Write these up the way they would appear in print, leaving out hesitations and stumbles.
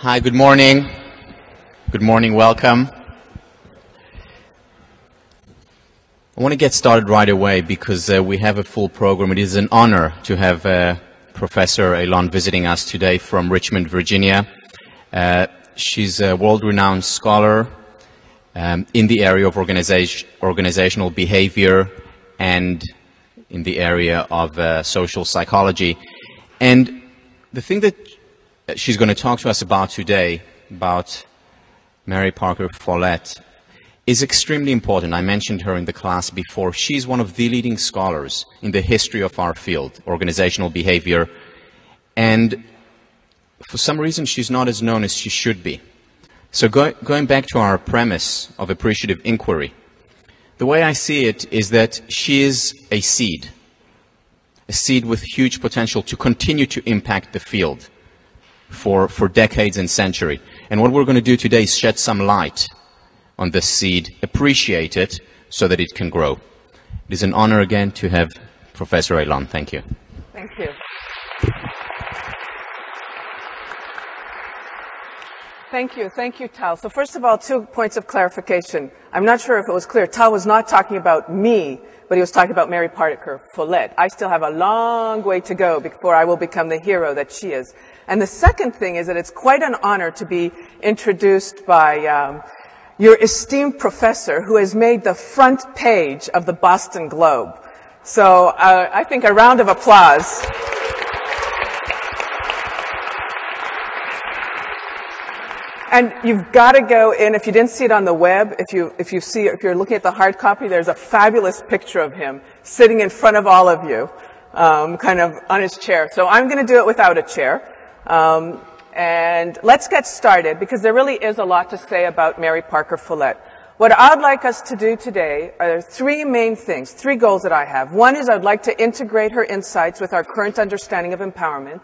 Hi, good morning. Good morning, welcome. I want to get started right away because we have a full program. It is an honor to have Professor Elon visiting us today from Richmond, Virginia. She's a world-renowned scholar in the area of organizational behavior and in the area of social psychology. And the thing that she's going to talk to us about today, about Mary Parker Follett, is extremely important. I mentioned her in the class before. She's one of the leading scholars in the history of our field, organizational behavior, and for some reason she's not as known as she should be. So going back to our premise of appreciative inquiry, the way I see it is that she is a seed with huge potential to continue to impact the field for decades and centuries. And what we're going to do today is shed some light on this seed, appreciate it so that it can grow. It is an honor again to have Professor Elon. Thank you. Thank you. Thank you, Tal. So first of all, 2 points of clarification. I'm not sure if it was clear. Tal was not talking about me, but he was talking about Mary Parker Follett. I still have a long way to go before I will become the hero that she is. And the second thing is that it's quite an honor to be introduced by your esteemed professor who has made the front page of the Boston Globe. So I think a round of applause. And you've got to go in, if you didn't see it on the web, if you're looking at the hard copy, there's a fabulous picture of him sitting in front of all of you, kind of on his chair. So I'm going to do it without a chair. And let's get started because there really is a lot to say about Mary Parker Follett. What I'd like us to do today are 3 main things, 3 goals that I have. One is I'd like to integrate her insights with our current understanding of empowerment.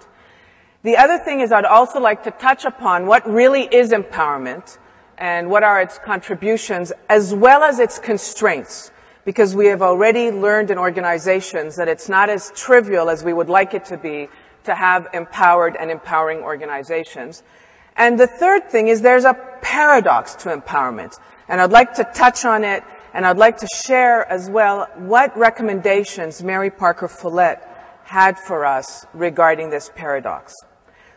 The other thing is I'd also like to touch upon what really is empowerment and what are its contributions as well as its constraints, because we have already learned in organizations that it's not as trivial as we would like it to be to have empowered and empowering organizations. And the third thing is there's a paradox to empowerment, and I'd like to touch on it, and I'd like to share as well what recommendations Mary Parker Follett had for us regarding this paradox.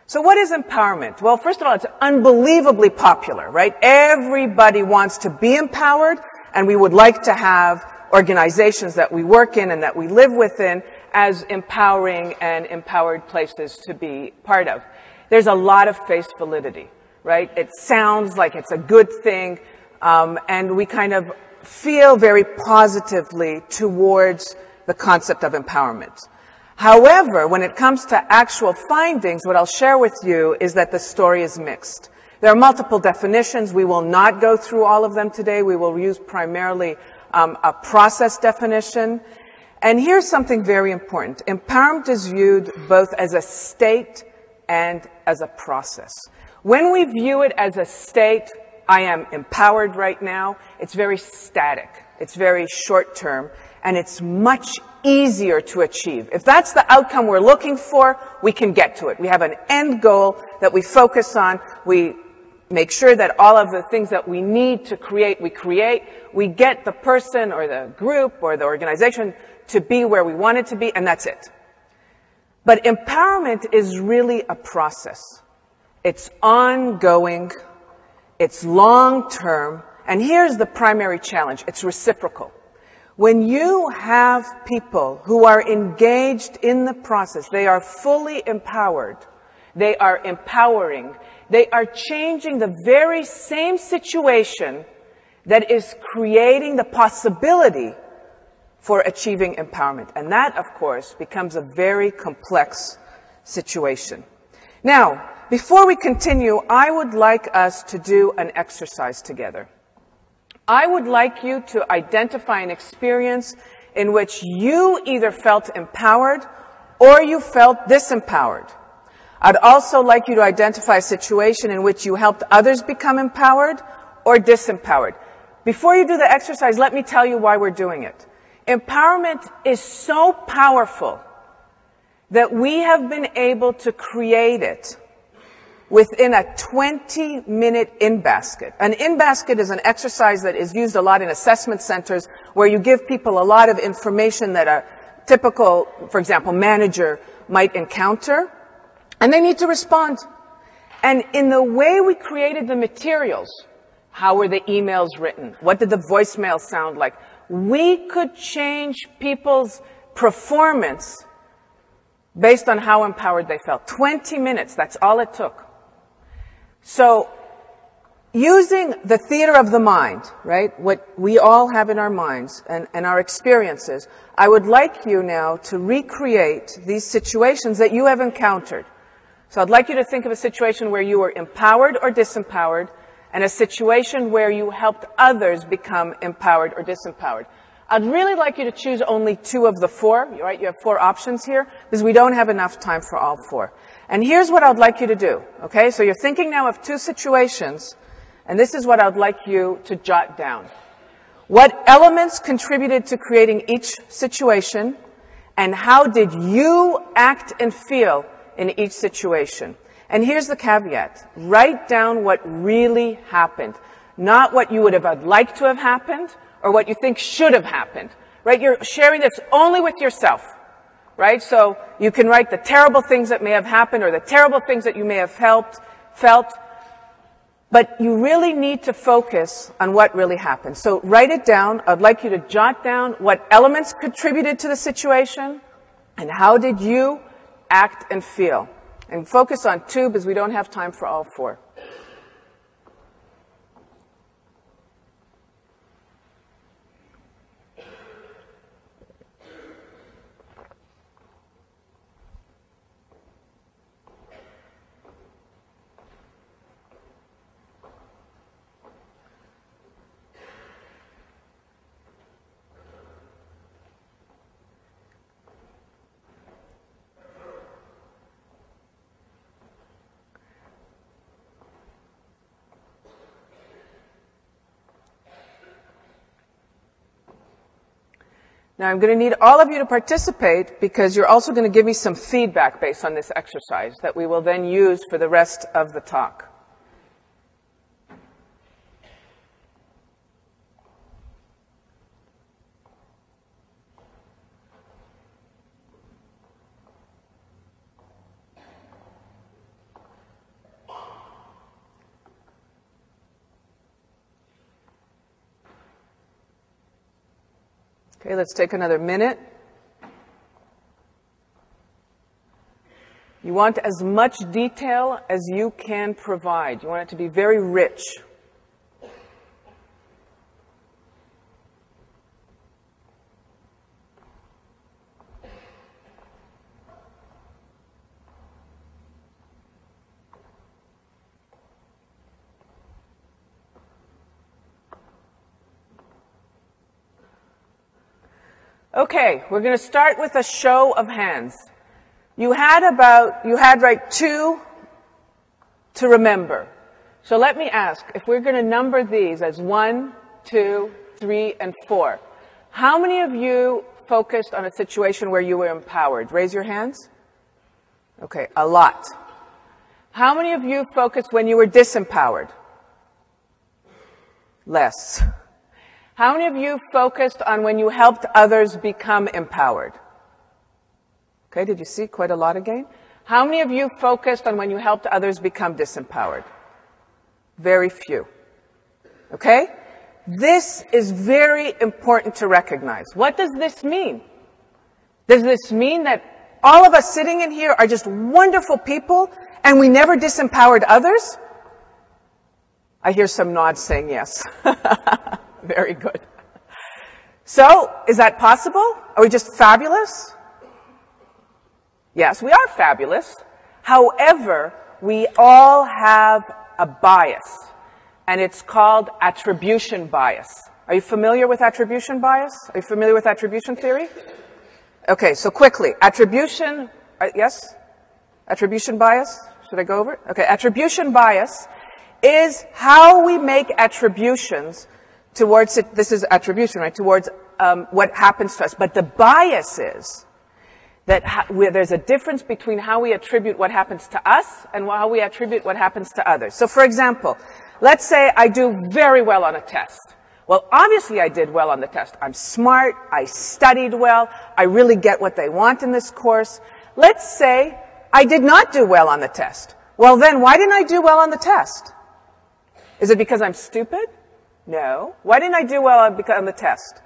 So what is empowerment? Well, first of all, it's unbelievably popular, right? Everybody wants to be empowered, and we would like to have organizations that we work in and that we live within as empowering and empowered places to be part of. There's a lot of face validity, right? It sounds like it's a good thing, and we kind of feel very positively towards the concept of empowerment. However, when it comes to actual findings, what I'll share with you is that the story is mixed. There are multiple definitions. We will not go through all of them today. We will use primarily a process definition. And here's something very important. Empowerment is viewed both as a state and as a process. When we view it as a state, I am empowered right now, it's very static. It's very short term, and it's much easier to achieve. If that's the outcome we're looking for, we can get to it. We have an end goal that we focus on. We make sure that all of the things that we need to create, we create. We get the person or the group or the organization to be where we want it to be, and that's it. But empowerment is really a process. It's ongoing. It's long-term. And here's the primary challenge. It's reciprocal. When you have people who are engaged in the process, they are fully empowered, they are empowering, they are changing the very same situation that is creating the possibility for achieving empowerment. And that, of course, becomes a very complex situation. Now, before we continue, I would like us to do an exercise together. I would like you to identify an experience in which you either felt empowered or you felt disempowered. I'd also like you to identify a situation in which you helped others become empowered or disempowered. Before you do the exercise, let me tell you why we're doing it. Empowerment is so powerful that we have been able to create it within a 20-minute in-basket. An in-basket is an exercise that is used a lot in assessment centers where you give people a lot of information that a typical, for example, manager might encounter, and they need to respond. And in the way we created the materials, how were the emails written? What did the voicemail sound like? We could change people's performance based on how empowered they felt. 20 minutes, that's all it took. So, using the theater of the mind, right, what we all have in our minds and our experiences, I would like you now to recreate these situations that you have encountered. So I'd like you to think of a situation where you were empowered or disempowered, and a situation where you helped others become empowered or disempowered. I'd really like you to choose only 2 of the 4, right? You have 4 options here, because we don't have enough time for all 4. And here's what I'd like you to do, okay? So you're thinking now of 2 situations, and this is what I'd like you to jot down. What elements contributed to creating each situation, and how did you act and feel in each situation? And here's the caveat. Write down what really happened, not what you would have liked to have happened or what you think should have happened, right? You're sharing this only with yourself, right? So you can write the terrible things that may have happened or the terrible things that you may have felt, but you really need to focus on what really happened. So write it down. I'd like you to jot down what elements contributed to the situation and how did you act and feel. And focus on 2 because we don't have time for all 4. Now I'm going to need all of you to participate because you're also going to give me some feedback based on this exercise that we will then use for the rest of the talk. Okay, let's take another minute. You want as much detail as you can provide. You want it to be very rich. Okay, we're going to start with a show of hands. You had right 2 to remember. So let me ask, if we're going to number these as 1, 2, 3, and 4, how many of you focused on a situation where you were empowered? Raise your hands. Okay, a lot. How many of you focused when you were disempowered? Less. How many of you focused on when you helped others become empowered? Okay, did you see quite a lot again? How many of you focused on when you helped others become disempowered? Very few. Okay? This is very important to recognize. What does this mean? Does this mean that all of us sitting in here are just wonderful people and we never disempowered others? I hear some nods saying yes. Very good. So, is that possible? Are we just fabulous? Yes, we are fabulous. However, we all have a bias, and it's called attribution bias. Are you familiar with attribution bias? Are you familiar with attribution theory? Okay, so quickly. Attribution, yes? Attribution bias? Should I go over it? Okay, attribution bias is how we make attributions towards it. This is attribution, right? Towards what happens to us. But the bias is where there's a difference between how we attribute what happens to us and how we attribute what happens to others. So for example, let's say I do very well on a test. Well, obviously I did well on the test. I'm smart, I studied well, I really get what they want in this course. Let's say I did not do well on the test. Well then, why didn't I do well on the test? Is it because I'm stupid? No. Why didn't I do well on the test?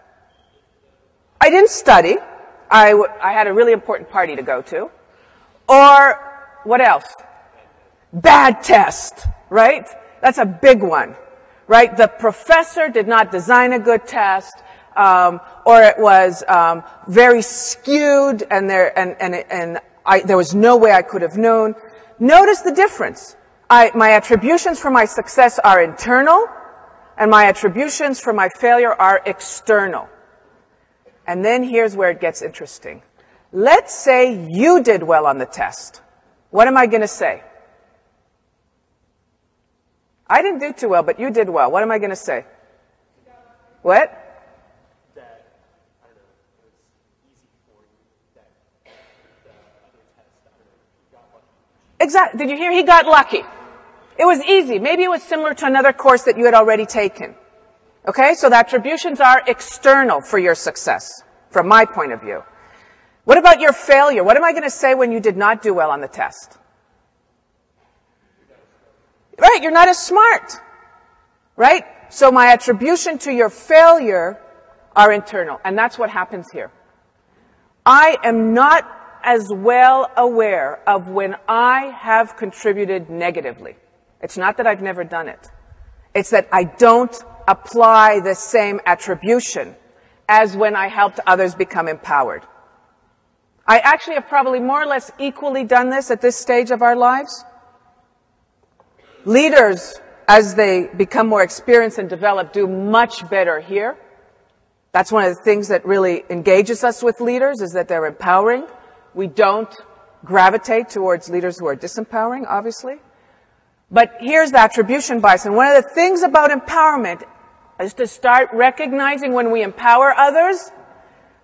I didn't study. I had a really important party to go to. Or, what else? Bad test, right? That's a big one, right? The professor did not design a good test, or it was very skewed, and there was no way I could have known. Notice the difference. My attributions for my success are internal, and my attributions for my failure are external. And then here's where it gets interesting. Let's say you did well on the test. What am I going to say? I didn't do too well, but you did well. What am I going to say? What? That, I don't know, it was easy for you, that the other test, I don't know, you got lucky. Exactly. Did you hear? He got lucky. It was easy. Maybe it was similar to another course that you had already taken. Okay? So the attributions are external for your success, from my point of view. What about your failure? What am I going to say when you did not do well on the test? Right, you're not as smart. Right? So my attribution to your failure are internal. And that's what happens here. I am not as well aware of when I have contributed negatively. It's not that I've never done it. It's that I don't apply the same attribution as when I helped others become empowered. I actually have probably more or less equally done this at this stage of our lives. Leaders, as they become more experienced and develop, do much better here. That's one of the things that really engages us with leaders, is that they're empowering. We don't gravitate towards leaders who are disempowering, obviously. But here's the attribution bias. And one of the things about empowerment is to start recognizing when we empower others,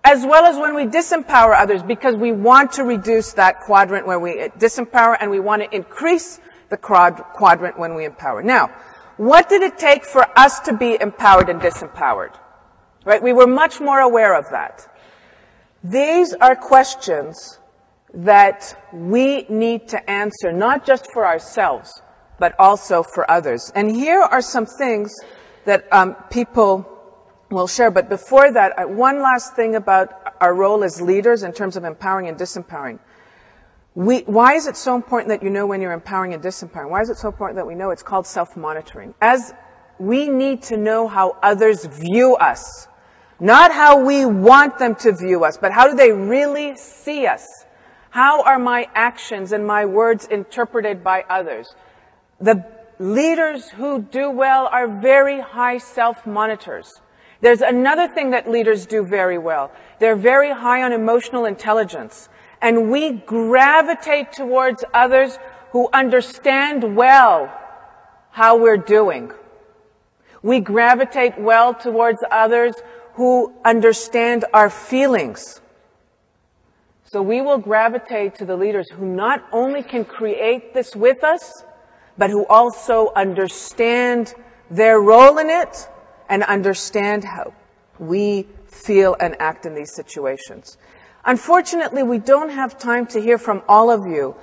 as well as when we disempower others, because we want to reduce that quadrant where we disempower, and we want to increase the quadrant when we empower. Now, what did it take for us to be empowered and disempowered? Right? We were much more aware of that. These are questions that we need to answer, not just for ourselves, but also for others. And here are some things that people will share. But before that, one last thing about our role as leaders in terms of empowering and disempowering. Why is it so important that you know when you're empowering and disempowering? Why is it so important that we know? It's called self-monitoring. As we need to know how others view us, not how we want them to view us, but how do they really see us? How are my actions and my words interpreted by others? The leaders who do well are very high self-monitors. There's another thing that leaders do very well. They're very high on emotional intelligence. And we gravitate towards others who understand well how we're doing. We gravitate well towards others who understand our feelings. So we will gravitate to the leaders who not only can create this with us, but who also understand their role in it and understand how we feel and act in these situations. Unfortunately, we don't have time to hear from all of you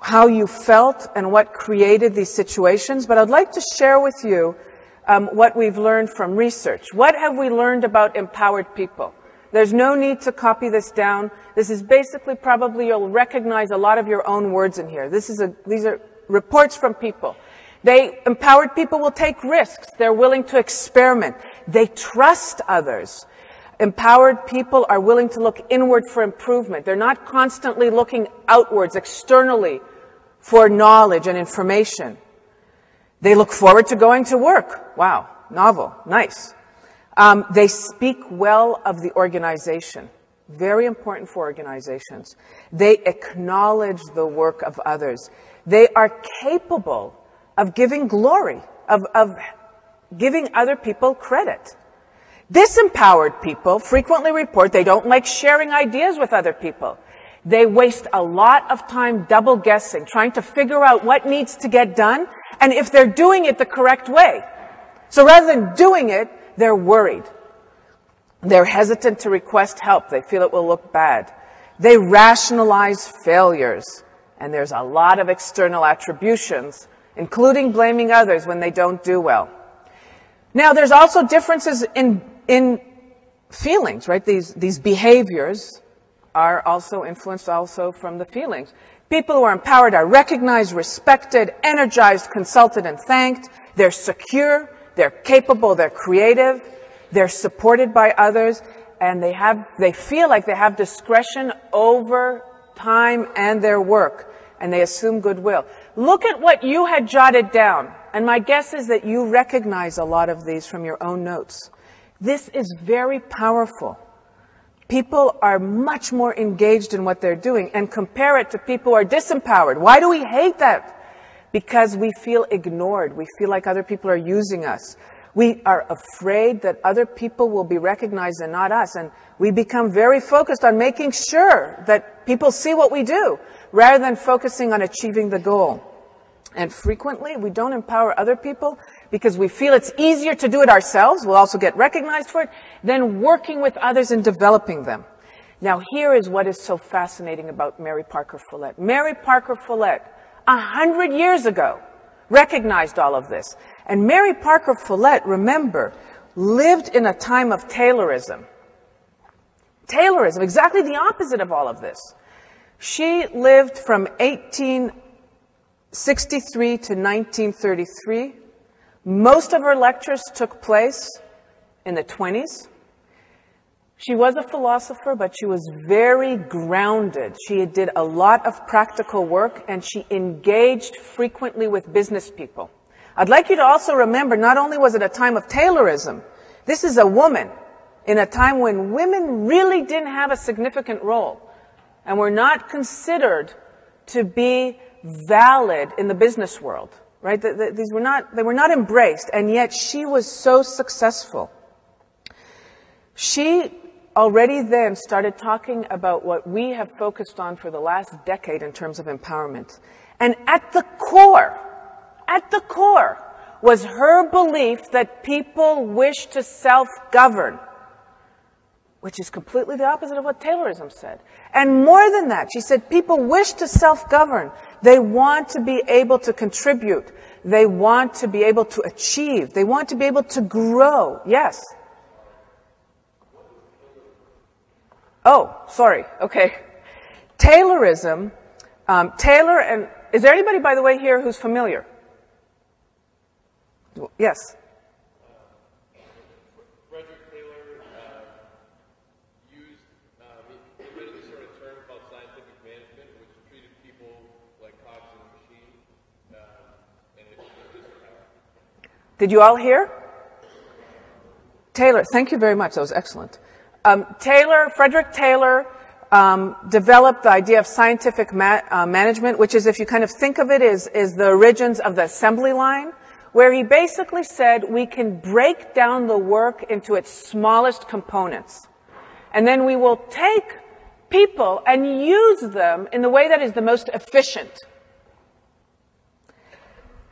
how you felt and what created these situations, but I'd like to share with you what we've learned from research. What have we learned about empowered people? There's no need to copy this down. This is basically, probably you'll recognize a lot of your own words in here. These are reports from people. Empowered people will take risks. They're willing to experiment. They trust others. Empowered people are willing to look inward for improvement. They're not constantly looking outwards, externally, for knowledge and information. They look forward to going to work. Wow, novel, nice. They speak well of the organization. Very important for organizations. They acknowledge the work of others. They are capable of giving glory, of giving other people credit. Disempowered people frequently report they don't like sharing ideas with other people. They waste a lot of time double guessing, trying to figure out what needs to get done and if they're doing it the correct way. So rather than doing it, they're worried. They're hesitant to request help. They feel it will look bad. They rationalize failures. And there's a lot of external attributions, including blaming others when they don't do well. Now, there's also differences in feelings, right? These behaviors are also influenced also from the feelings. People who are empowered are recognized, respected, energized, consulted, and thanked. They're secure, they're capable, they're creative, they're supported by others, and they feel like they have discretion over time and their work, and they assume goodwill. Look at what you had jotted down, and my guess is that you recognize a lot of these from your own notes. This is very powerful. People are much more engaged in what they're doing, and compare it to people who are disempowered. Why do we hate that? Because we feel ignored. We feel like other people are using us. We are afraid that other people will be recognized and not us, and we become very focused on making sure that people see what we do, rather than focusing on achieving the goal. And frequently, we don't empower other people because we feel it's easier to do it ourselves, we'll also get recognized for it, than working with others and developing them. Now, here is what is so fascinating about Mary Parker Follett. Mary Parker Follett, 100 years ago, recognized all of this. And Mary Parker Follett, remember, lived in a time of Taylorism. Taylorism, exactly the opposite of all of this. She lived from 1863 to 1933. Most of her lectures took place in the 20s. She was a philosopher, but she was very grounded. She did a lot of practical work, and she engaged frequently with business people. I'd like you to also remember, not only was it a time of Taylorism, this is a woman in a time when women really didn't have a significant role and were not considered to be valid in the business world, right? They were not embraced, and yet she was so successful. She already then started talking about what we have focused on for the last decade in terms of empowerment. And at the core was her belief that people wish to self-govern, which is completely the opposite of what Taylorism said. And more than that, she said people wish to self-govern. They want to be able to contribute. They want to be able to achieve. They want to be able to grow. Yes? Oh, sorry. Okay. Taylorism, Taylor and... Is there anybody, by the way, here who's familiar? Yes? Frederick Taylor used invented this sort of term called scientific management, which treated people like cogs in a machine, and it was power. Did you all hear? Taylor, thank you very much. That was excellent. Frederick Taylor developed the idea of scientific management, which is, if you kind of think of it, is the origins of the assembly line, where he basically said we can break down the work into its smallest components. And then we will take people and use them in the way that is the most efficient.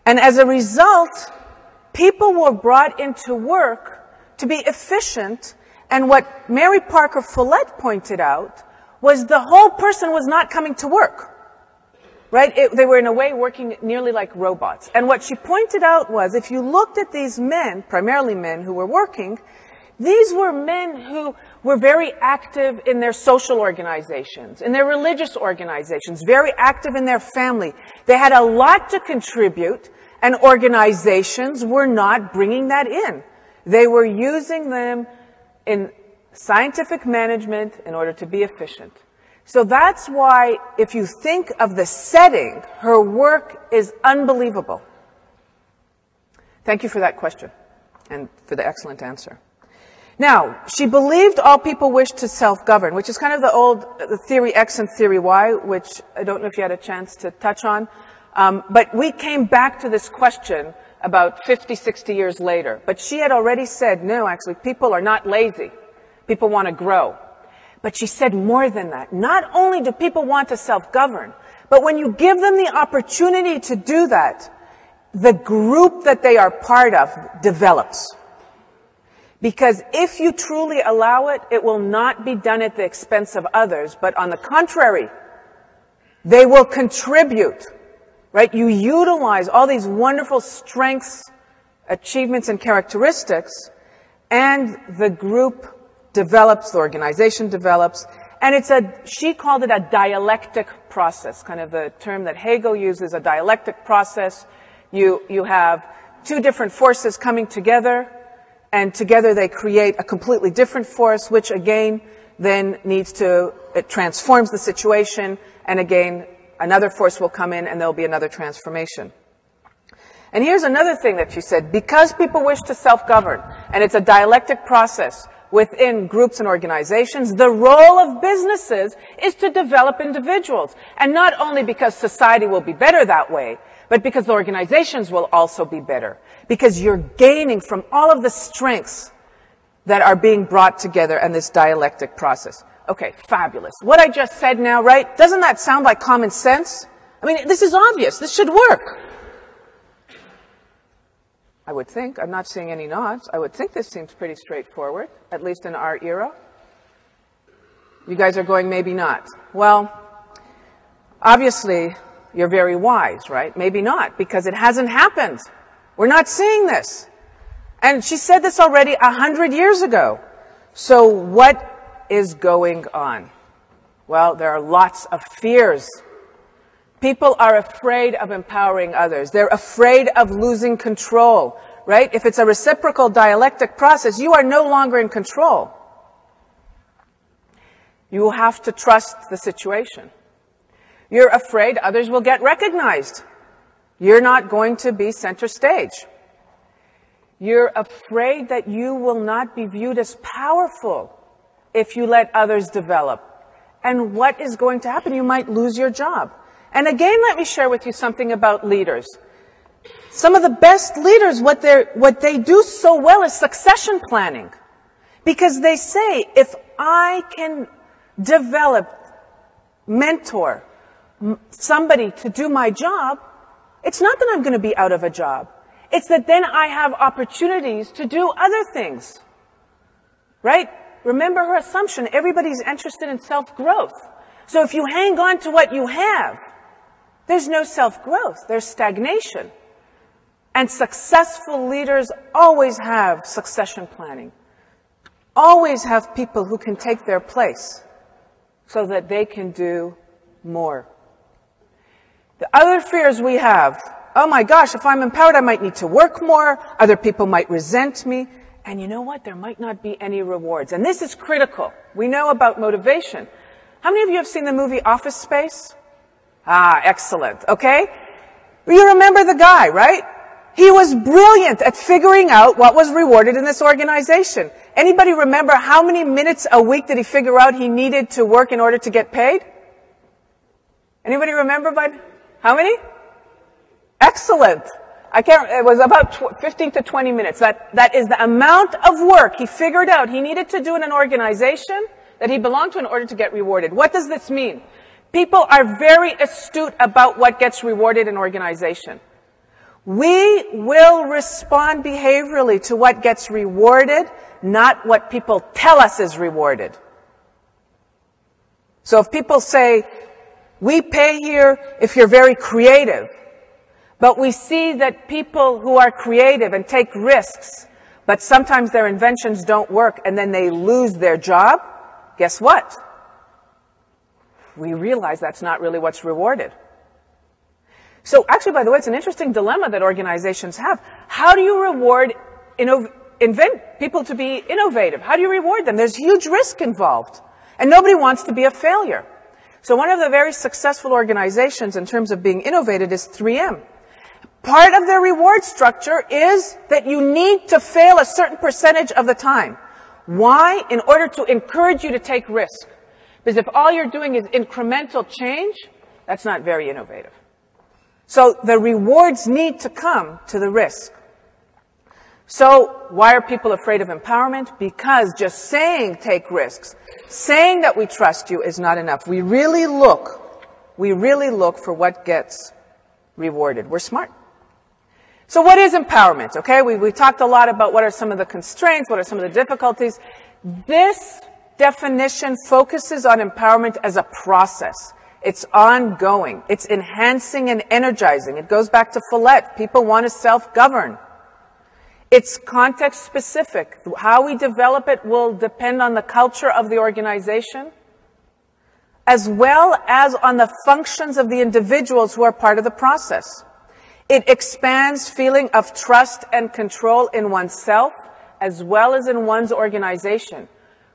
And as a result, people were brought into work to be efficient. And what Mary Parker Follett pointed out was the whole person was not coming to work, right? They were in a way working nearly like robots. And what she pointed out was, if you looked at these men, primarily men who were working, these were men who were very active in their social organizations, in their religious organizations, very active in their family. They had a lot to contribute, and organizations were not bringing that in. They were using them in scientific management in order to be efficient. So that's why, if you think of the setting, her work is unbelievable. Thank you for that question and for the excellent answer. Now, she believed all people wish to self-govern, which is kind of the theory X and theory Y, which I don't know if you had a chance to touch on. But we came back to this question about 50, 60 years later. But she had already said, no, actually, people are not lazy. People want to grow. But she said more than that. Not only do people want to self-govern, but when you give them the opportunity to do that, the group that they are part of develops. Because if you truly allow it, it will not be done at the expense of others, but on the contrary, they will contribute, right? You utilize all these wonderful strengths, achievements, and characteristics, and the group develops, the organization develops, and she called it a dialectic process, kind of the term that Hegel uses, a dialectic process. You have two different forces coming together, and together they create a completely different force, which again then it transforms the situation, and again another force will come in and there'll be another transformation. And here's another thing that she said, because people wish to self-govern, and it's a dialectic process within groups and organizations, the role of businesses is to develop individuals. And not only because society will be better that way, but because the organizations will also be better. Because you're gaining from all of the strengths that are being brought together in this dialectic process. Okay, fabulous. What I just said now, right? Doesn't that sound like common sense? I mean, this is obvious. This should work. I would think. I'm not seeing any nods. I would think this seems pretty straightforward, at least in our era. You guys are going, maybe not. Well, obviously, you're very wise, right? Maybe not, because it hasn't happened. We're not seeing this. And she said this already 100 years ago. So what is going on? Well, there are lots of fears. People are afraid of empowering others. They're afraid of losing control, right? If it's a reciprocal dialectic process, you are no longer in control. You have to trust the situation. You're afraid others will get recognized. You're not going to be center stage. You're afraid that you will not be viewed as powerful if you let others develop. And what is going to happen? You might lose your job. And again, let me share with you something about leaders. Some of the best leaders, what they do so well is succession planning. Because they say, if I can develop, mentor somebody to do my job, it's not that I'm going to be out of a job. It's that then I have opportunities to do other things. Right? Remember her assumption, everybody's interested in self-growth. So if you hang on to what you have, there's no self-growth, there's stagnation. And successful leaders always have succession planning. Always have people who can take their place so that they can do more. The other fears we have, oh my gosh, if I'm empowered, I might need to work more, other people might resent me, and you know what? There might not be any rewards. And this is critical. We know about motivation. How many of you have seen the movie Office Space? Ah, excellent. Okay? You remember the guy, right? He was brilliant at figuring out what was rewarded in this organization. Anybody remember how many minutes a week did he figure out he needed to work in order to get paid? Anybody remember, bud? How many? Excellent. It was about 15 to 20 minutes. That is the amount of work he figured out he needed to do in an organization that he belonged to in order to get rewarded. What does this mean? People are very astute about what gets rewarded in organization. We will respond behaviorally to what gets rewarded, not what people tell us is rewarded. So if people say, we pay here if you're very creative, but we see that people who are creative and take risks, but sometimes their inventions don't work and then they lose their job, guess what? We realize that's not really what's rewarded. So actually, by the way, it's an interesting dilemma that organizations have. How do you reward people to be innovative? How do you reward them? There's huge risk involved. And nobody wants to be a failure. So one of the very successful organizations in terms of being innovative is 3M. Part of their reward structure is that you need to fail a certain percentage of the time. Why? In order to encourage you to take risk. Because if all you're doing is incremental change, that's not very innovative. So the rewards need to come to the risk. So why are people afraid of empowerment? Because just saying take risks, saying that we trust you is not enough. We really look for what gets rewarded. We're smart. So what is empowerment? Okay, we talked a lot about what are some of the constraints, what are some of the difficulties. This definition focuses on empowerment as a process. It's ongoing. It's enhancing and energizing. It goes back to Follett. People want to self-govern. It's context specific. How we develop it will depend on the culture of the organization, as well as on the functions of the individuals who are part of the process. It expands feeling of trust and control in oneself, as well as in one's organization.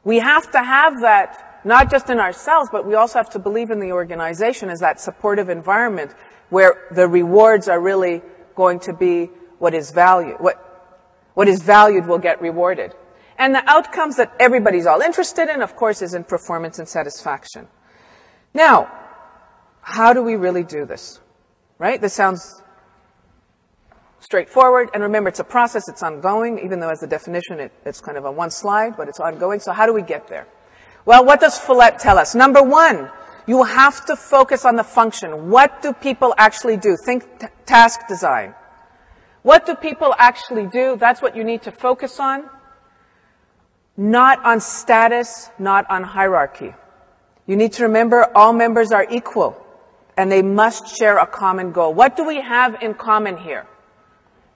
We have to have that, not just in ourselves, but we also have to believe in the organization as that supportive environment where the rewards are really going to be what is valued. What is valued will get rewarded. And the outcomes that everybody's all interested in, of course, is in performance and satisfaction. Now, how do we really do this? Right? This sounds straightforward. And remember, it's a process. It's ongoing, even though as a definition, it's kind of a one slide, but it's ongoing. So how do we get there? Well, what does Follett tell us? Number one, you have to focus on the function. What do people actually do? Think task design. What do people actually do? That's what you need to focus on. Not on status, not on hierarchy. You need to remember all members are equal and they must share a common goal. What do we have in common here?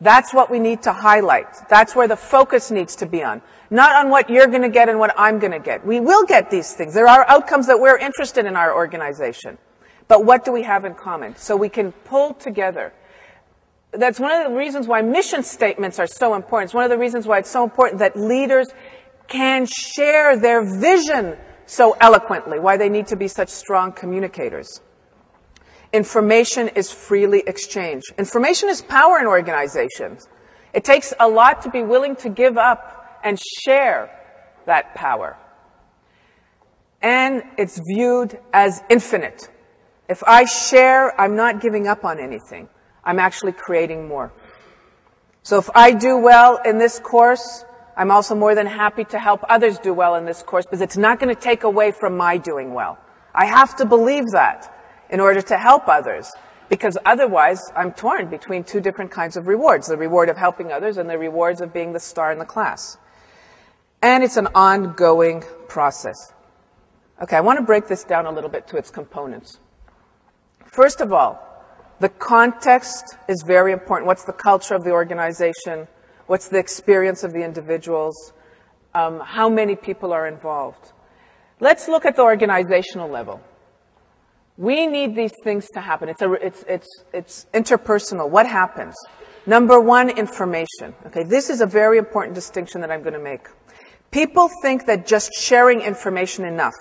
That's what we need to highlight. That's where the focus needs to be on. Not on what you're going to get and what I'm going to get. We will get these things. There are outcomes that we're interested in our organization. But what do we have in common? So we can pull together. That's one of the reasons why mission statements are so important. It's one of the reasons why it's so important that leaders can share their vision so eloquently, why they need to be such strong communicators. Information is freely exchanged. Information is power in organizations. It takes a lot to be willing to give up and share that power. And it's viewed as infinite. If I share, I'm not giving up on anything. I'm actually creating more. So if I do well in this course, I'm also more than happy to help others do well in this course because it's not going to take away from my doing well. I have to believe that in order to help others, because otherwise I'm torn between two different kinds of rewards, the reward of helping others and the rewards of being the star in the class. And it's an ongoing process. Okay, I want to break this down a little bit to its components. First of all, the context is very important. What's the culture of the organization? What's the experience of the individuals? How many people are involved? Let's look at the organizational level. We need these things to happen. It's interpersonal. What happens? Number one, information. Okay, this is a very important distinction that I'm going to make. People think that just sharing information enough.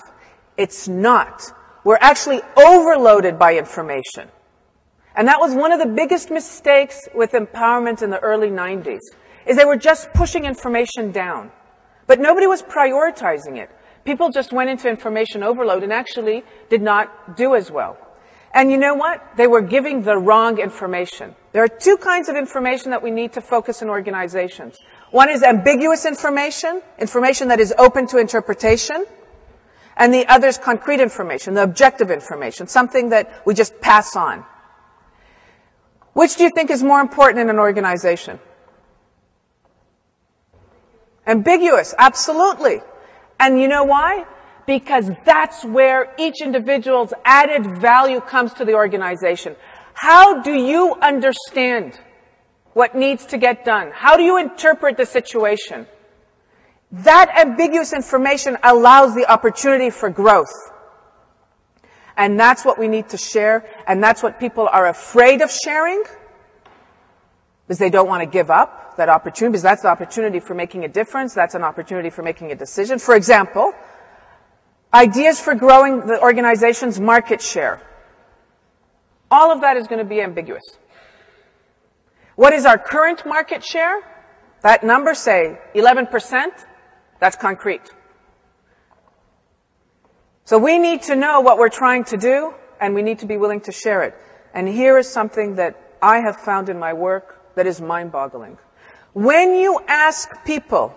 It's not. We're actually overloaded by information. And that was one of the biggest mistakes with empowerment in the early 90s, is they were just pushing information down. But nobody was prioritizing it. People just went into information overload and actually did not do as well. And you know what? They were giving the wrong information. There are two kinds of information that we need to focus in organizations. One is ambiguous information, information that is open to interpretation. And the other is concrete information, the objective information, something that we just pass on. Which do you think is more important in an organization? Ambiguous, absolutely. And you know why? Because that's where each individual's added value comes to the organization. How do you understand what needs to get done? How do you interpret the situation? That ambiguous information allows the opportunity for growth. And that's what we need to share, and that's what people are afraid of sharing, because they don't want to give up that opportunity, because that's the opportunity for making a difference, that's an opportunity for making a decision. For example, ideas for growing the organization's market share. All of that is going to be ambiguous. What is our current market share? That number, say, 11%, that's concrete. So we need to know what we're trying to do, and we need to be willing to share it. And here is something that I have found in my work that is mind-boggling. When you ask people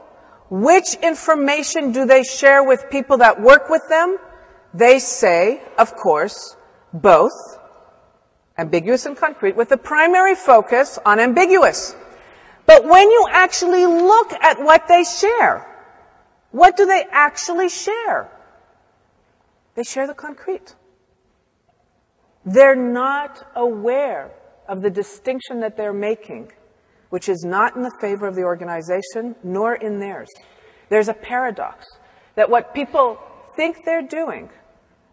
which information do they share with people that work with them, they say, of course, both ambiguous and concrete, with the primary focus on ambiguous. But when you actually look at what they share, what do they actually share? They share the concrete. They're not aware of the distinction that they're making, which is not in the favor of the organization, nor in theirs. There's a paradox that what people think they're doing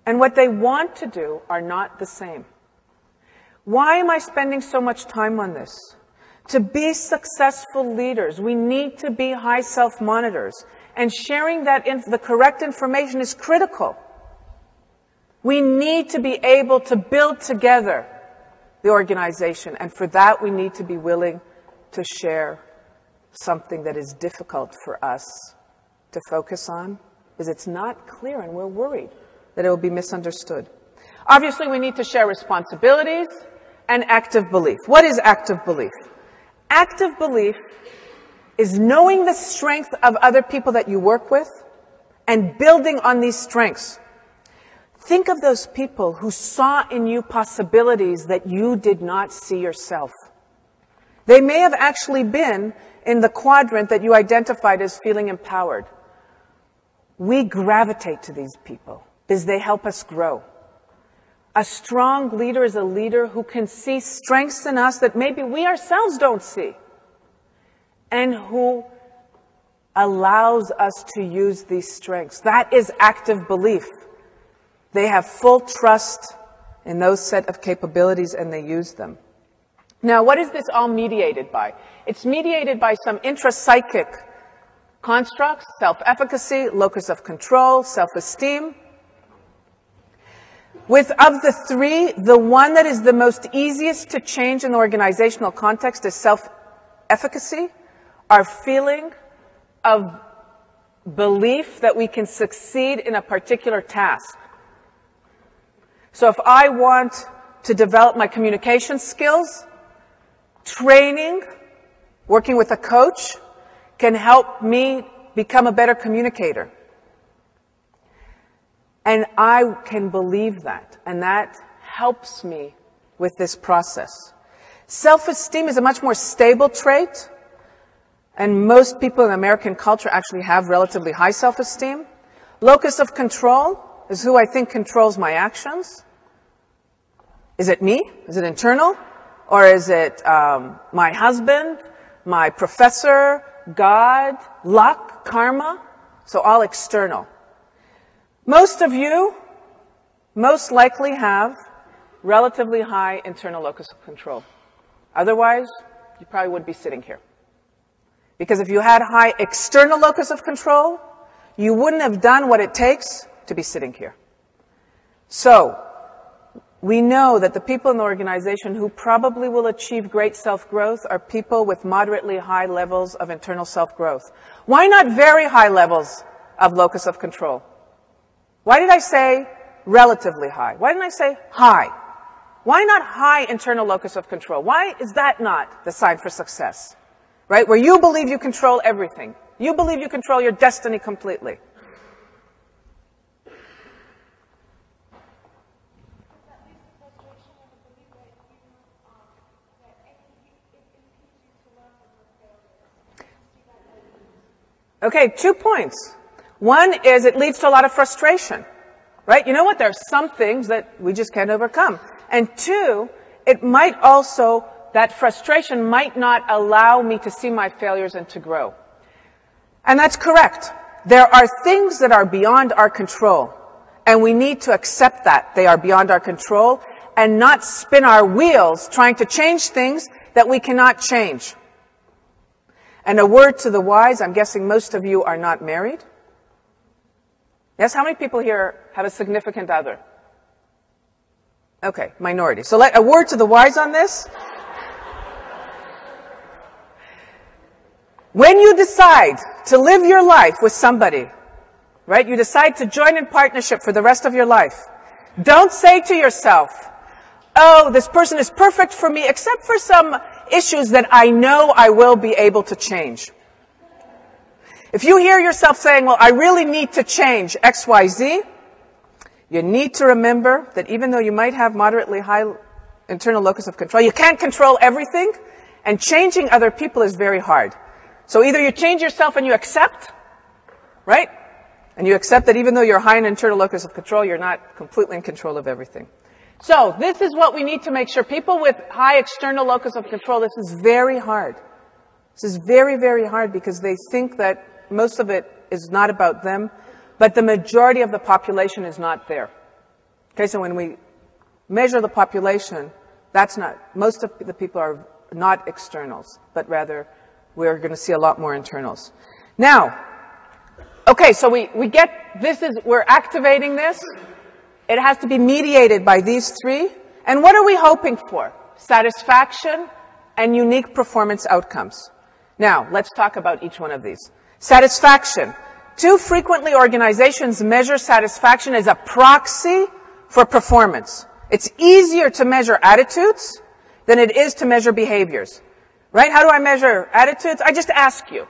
and what they want to do are not the same. Why am I spending so much time on this? To be successful leaders, we need to be high self-monitors, and sharing the correct information is critical. We need to be able to build together the organization, and for that we need to be willing to share something that is difficult for us to focus on, because it's not clear and we're worried that it will be misunderstood. Obviously, we need to share responsibilities and active belief. What is active belief? Active belief is knowing the strength of other people that you work with and building on these strengths. Think of those people who saw in you possibilities that you did not see yourself. They may have actually been in the quadrant that you identified as feeling empowered. We gravitate to these people because they help us grow. A strong leader is a leader who can see strengths in us that maybe we ourselves don't see, and who allows us to use these strengths. That is active belief. They have full trust in those set of capabilities and they use them. Now, what is this all mediated by? It's mediated by some intrapsychic constructs: self-efficacy, locus of control, self-esteem. Of the three, the one that is the most easiest to change in the organizational context is self-efficacy, our feeling of belief that we can succeed in a particular task. So if I want to develop my communication skills, training, working with a coach can help me become a better communicator. And I can believe that, and that helps me with this process. Self-esteem is a much more stable trait, and most people in American culture actually have relatively high self-esteem. Locus of control is who I think controls my actions. Is it me? Is it internal? Or is it my husband, my professor, God, luck, karma? So all external. Most of you most likely have relatively high internal locus of control. Otherwise, you probably wouldn't be sitting here. Because if you had high external locus of control, you wouldn't have done what it takes to be sitting here. So, we know that the people in the organization who probably will achieve great self-growth are people with moderately high levels of internal self-growth. Why not very high levels of locus of control? Why did I say relatively high? Why didn't I say high? Why not high internal locus of control? Why is that not the sign for success? Right? Where you believe you control everything. You believe you control your destiny completely. Okay, 2 points. One is it leads to a lot of frustration, right? You know what? There are some things that we just can't overcome. And 2, it might also, that frustration might not allow me to see my failures and to grow. And that's correct. There are things that are beyond our control, and we need to accept that they are beyond our control and not spin our wheels trying to change things that we cannot change. And a word to the wise, I'm guessing most of you are not married. Yes, how many people here have a significant other? Okay, minority. So a word to the wise on this. When you decide to live your life with somebody, right, you decide to join in partnership for the rest of your life, don't say to yourself, oh, this person is perfect for me except for some issues that I know I will be able to change. If you hear yourself saying, well, I really need to change X, Y, Z, you need to remember that even though you might have moderately high internal locus of control, you can't control everything, and changing other people is very hard. So either you change yourself and you accept, right? And you accept that even though you're high in internal locus of control, you're not completely in control of everything. So this is what we need to make sure. People with high external locus of control, this is very hard. This is very, very hard because they think that most of it is not about them, but the majority of the population is not there. Okay, so when we measure the population, that's not, most of the people are not externals, but rather we're going to see a lot more internals. Now, okay, so we get, we're activating this. It has to be mediated by these three. And what are we hoping for? Satisfaction and unique performance outcomes. Now, let's talk about each one of these. Satisfaction. Too frequently, organizations measure satisfaction as a proxy for performance. It's easier to measure attitudes than it is to measure behaviors. Right? How do I measure attitudes? I just ask you.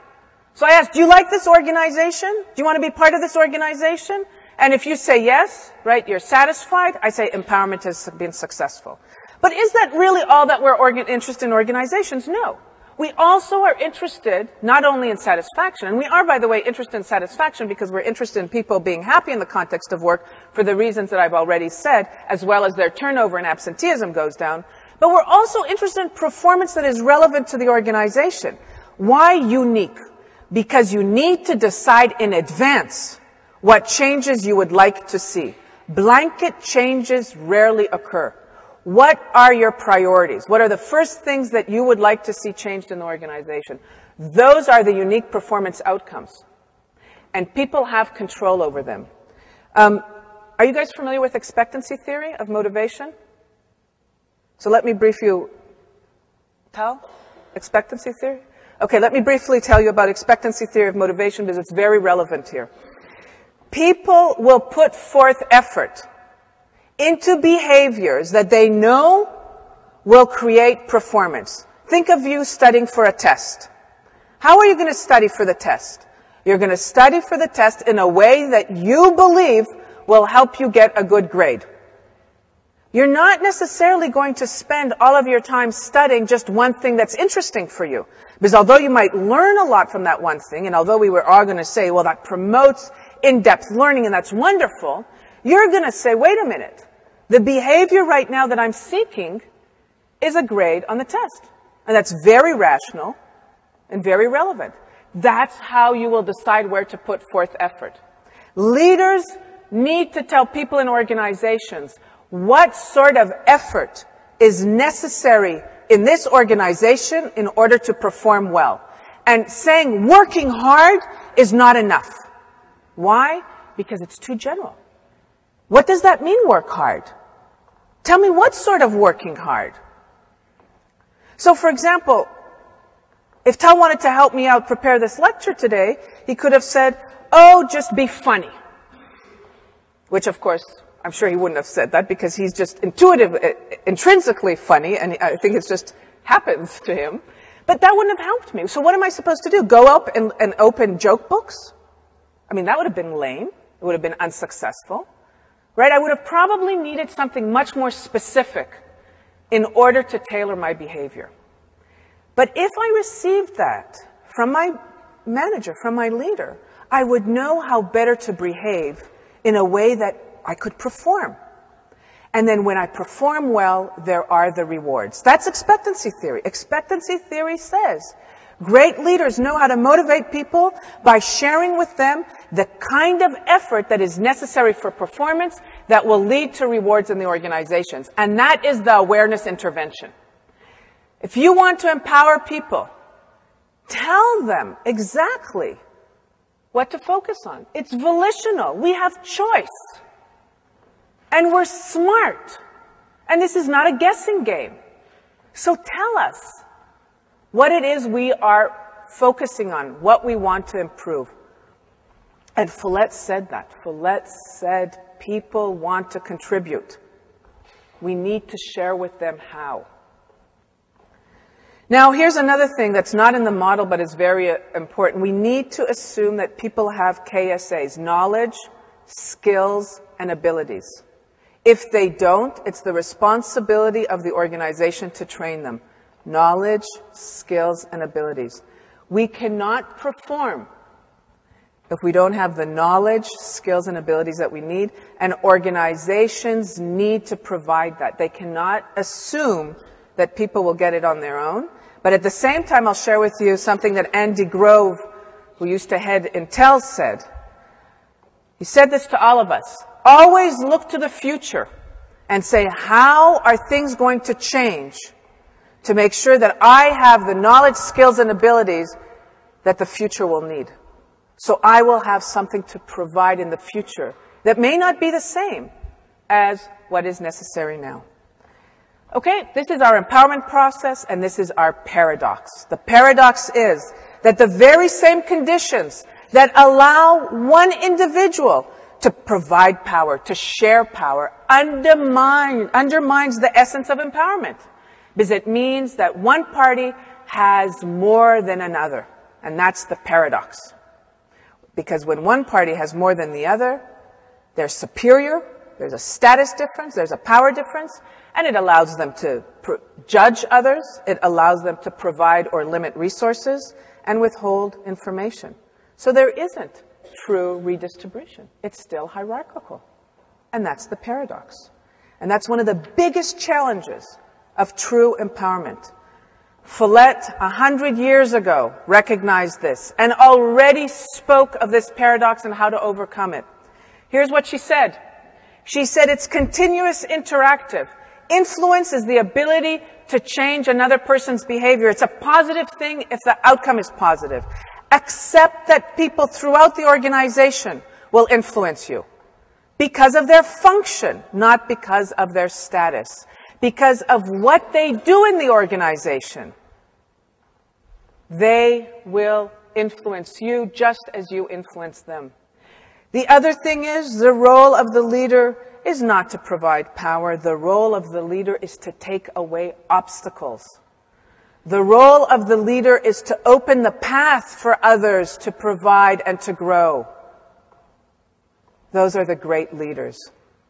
So I ask, do you like this organization? Do you want to be part of this organization? And if you say yes, right, you're satisfied, I say empowerment has been successful. But is that really all that we're interested in organizations? No. We also are interested not only in satisfaction, and we are, by the way, interested in satisfaction because we're interested in people being happy in the context of work for the reasons that I've already said, as well as their turnover and absenteeism goes down. But we're also interested in performance that is relevant to the organization. Why unique? Because you need to decide in advance what changes you would like to see. Blanket changes rarely occur. What are your priorities? What are the first things that you would like to see changed in the organization? Those are the unique performance outcomes. And people have control over them. Are you guys familiar with expectancy theory of motivation? So let me brief you. Expectancy theory? Okay, let me briefly tell you about expectancy theory of motivation because it's very relevant here. People will put forth effort into behaviors that they know will create performance. Think of you studying for a test. How are you going to study for the test? You're going to study for the test in a way that you believe will help you get a good grade. You're not necessarily going to spend all of your time studying just one thing that's interesting for you. Because although you might learn a lot from that one thing, and although we were all going to say, well, that promotes in-depth learning and that's wonderful, you're going to say, wait a minute, the behavior right now that I'm seeking is a grade on the test. And that's very rational and very relevant. That's how you will decide where to put forth effort. Leaders need to tell people in organizations what sort of effort is necessary in this organization in order to perform well. And saying working hard is not enough. Why? Because it's too general. What does that mean, work hard? Tell me what sort of working hard. So, for example, if Tal wanted to help me out prepare this lecture today, he could have said, oh, just be funny. Which, of course, I'm sure he wouldn't have said that because he's just intrinsically funny, and I think it just happens to him. But that wouldn't have helped me. So what am I supposed to do? Go up and open joke books? I mean, that would have been lame. It would have been unsuccessful. Right? I would have probably needed something much more specific in order to tailor my behavior. But if I received that from my manager, from my leader, I would know how better to behave in a way that I could perform. And then when I perform well, there are the rewards. That's expectancy theory. Expectancy theory says great leaders know how to motivate people by sharing with them the kind of effort that is necessary for performance that will lead to rewards in the organizations. And that is the awareness intervention. If you want to empower people, tell them exactly what to focus on. It's volitional. We have choice. And we're smart. And this is not a guessing game. So tell us what it is we are focusing on, what we want to improve. And Follett said that. Follett said people want to contribute. We need to share with them how. Now, here's another thing that's not in the model but is very important. We need to assume that people have KSAs, knowledge, skills, and abilities. If they don't, it's the responsibility of the organization to train them. Knowledge, skills, and abilities. We cannot perform if we don't have the knowledge, skills, and abilities that we need, and organizations need to provide that. They cannot assume that people will get it on their own. But at the same time, I'll share with you something that Andy Grove, who used to head Intel, said. He said this to all of us. Always look to the future and say, how are things going to change to make sure that I have the knowledge, skills, and abilities that the future will need? So I will have something to provide in the future that may not be the same as what is necessary now. Okay, this is our empowerment process, and this is our paradox. The paradox is that the very same conditions that allow one individual to provide power, to share power, undermines the essence of empowerment. Because it means that one party has more than another. And that's the paradox. Because when one party has more than the other, they're superior, there's a status difference, there's a power difference, and it allows them to judge others, it allows them to provide or limit resources, and withhold information. So there isn't true redistribution. It's still hierarchical. And that's the paradox. And that's one of the biggest challenges of true empowerment. Follett, 100 years ago, recognized this and already spoke of this paradox and how to overcome it. Here's what she said. She said, it's continuous interactive. Influence is the ability to change another person's behavior. It's a positive thing if the outcome is positive. Accept that people throughout the organization will influence you because of their function, not because of their status, because of what they do in the organization. They will influence you just as you influence them. The other thing is the role of the leader is not to provide power. The role of the leader is to take away obstacles. The role of the leader is to open the path for others to provide and to grow. Those are the great leaders.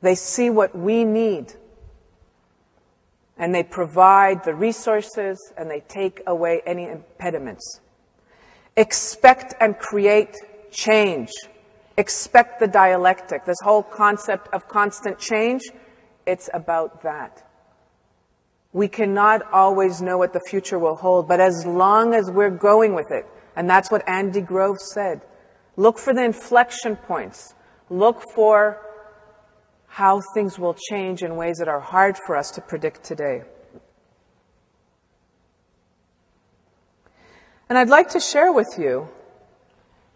They see what we need, and they provide the resources, and they take away any impediments. Expect and create change. Expect the dialectic. This whole concept of constant change, it's about that. We cannot always know what the future will hold, but as long as we're going with it, and that's what Andy Grove said, look for the inflection points. Look for how things will change in ways that are hard for us to predict today. And I'd like to share with you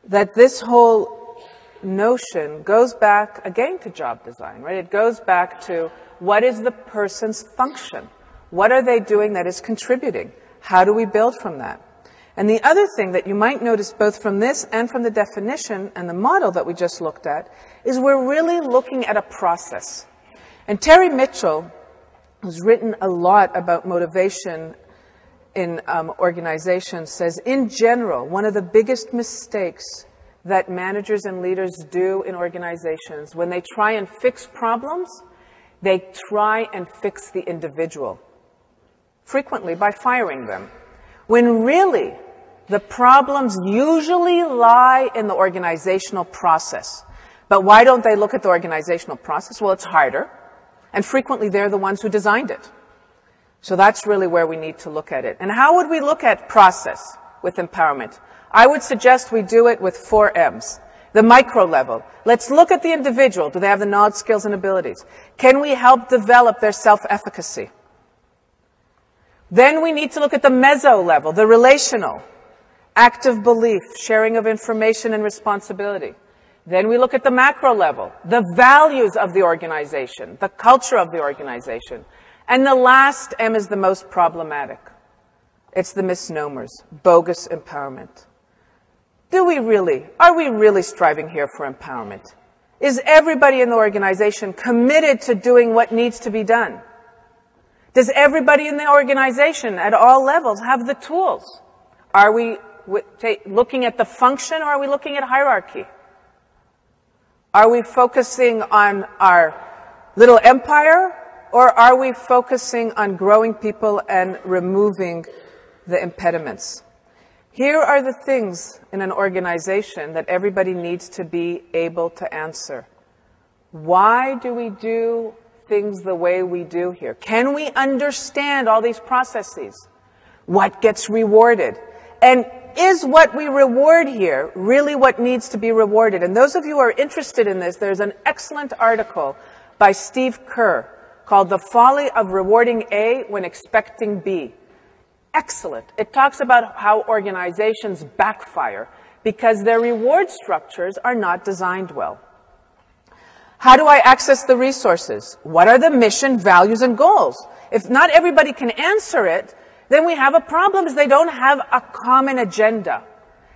that this whole notion goes back again to job design, right? It goes back to what is the person's function? What are they doing that is contributing? How do we build from that? And the other thing that you might notice both from this and from the definition and the model that we just looked at is we're really looking at a process. And Terry Mitchell, who's written a lot about motivation in organizations, says, in general, one of the biggest mistakes that managers and leaders do in organizations, when they try and fix problems, they try and fix the individual, frequently by firing them, when really the problems usually lie in the organizational process. But why don't they look at the organizational process? Well, it's harder, and frequently they're the ones who designed it. So that's really where we need to look at it. And how would we look at process with empowerment? I would suggest we do it with 4 M's. The micro level. Let's look at the individual. Do they have the knowledge, skills, and abilities? Can we help develop their self-efficacy? Then we need to look at the meso level, the relational. Active belief, sharing of information and responsibility. Then we look at the macro level, the values of the organization, the culture of the organization. And the last M is the most problematic. It's the misnomers, bogus empowerment. Are we really striving here for empowerment? Is everybody in the organization committed to doing what needs to be done? Does everybody in the organization at all levels have the tools? Are we looking at the function, or are we looking at hierarchy? Are we focusing on our little empire, or are we focusing on growing people and removing the impediments? Here are the things in an organization that everybody needs to be able to answer. Why do we do things the way we do here? Can we understand all these processes? What gets rewarded? And is what we reward here really what needs to be rewarded? And those of you who are interested in this, there's an excellent article by Steve Kerr called The Folly of Rewarding A When Expecting B. Excellent. It talks about how organizations backfire because their reward structures are not designed well. How do I access the resources? What are the mission, values, and goals? If not everybody can answer it, then we have a problem because they don't have a common agenda.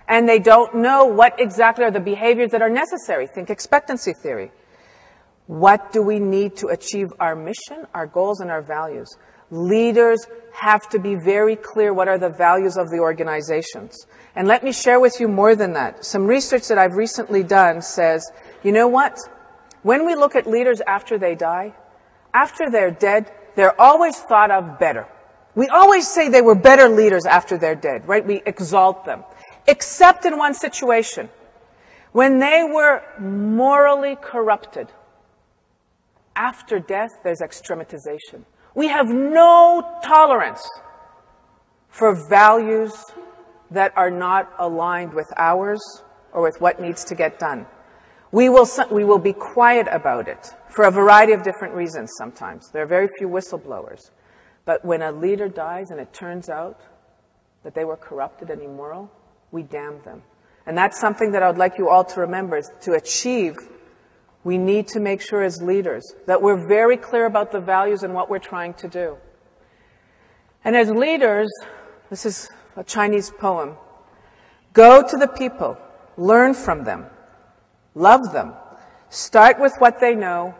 And they don't know what exactly are the behaviors that are necessary. Think expectancy theory. What do we need to achieve our mission, our goals, and our values? Leaders have to be very clear what are the values of the organizations. And let me share with you more than that. Some research that I've recently done says, you know what? When we look at leaders after they die, after they're dead, they're always thought of better. We always say they were better leaders after they're dead, right? We exalt them. Except in one situation, when they were morally corrupted. After death, there's extrematization. We have no tolerance for values that are not aligned with ours or with what needs to get done. We will be quiet about it for a variety of different reasons sometimes. There are very few whistleblowers. But when a leader dies and it turns out that they were corrupted and immoral, we damn them. And that's something that I would like you all to remember, is to achieve, we need to make sure as leaders that we're very clear about the values and what we're trying to do. And as leaders, this is a Chinese poem, go to the people, learn from them, love them, start with what they know,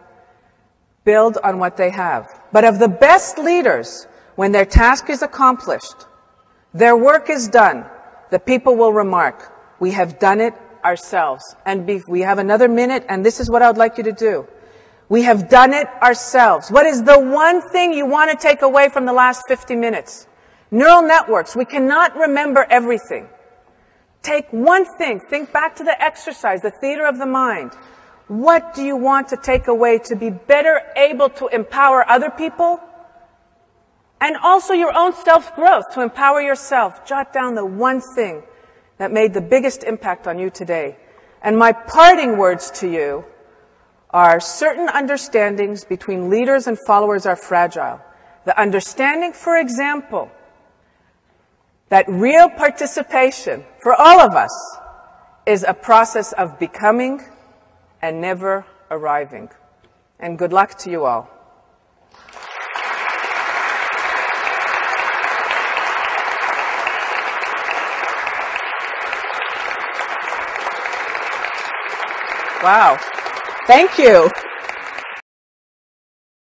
build on what they have. But of the best leaders, when their task is accomplished, their work is done, the people will remark, we have done it ourselves. And we have another minute, and this is what I would like you to do. We have done it ourselves. What is the one thing you want to take away from the last 50 minutes? Neural networks. We cannot remember everything. Take one thing. Think back to the exercise, the theater of the mind. What do you want to take away to be better able to empower other people? And also your own self-growth, to empower yourself. Jot down the one thing that made the biggest impact on you today. And my parting words to you are certain understandings between leaders and followers are fragile. The understanding, for example, that real participation for all of us is a process of becoming and never arriving. And good luck to you all. Wow. Thank you.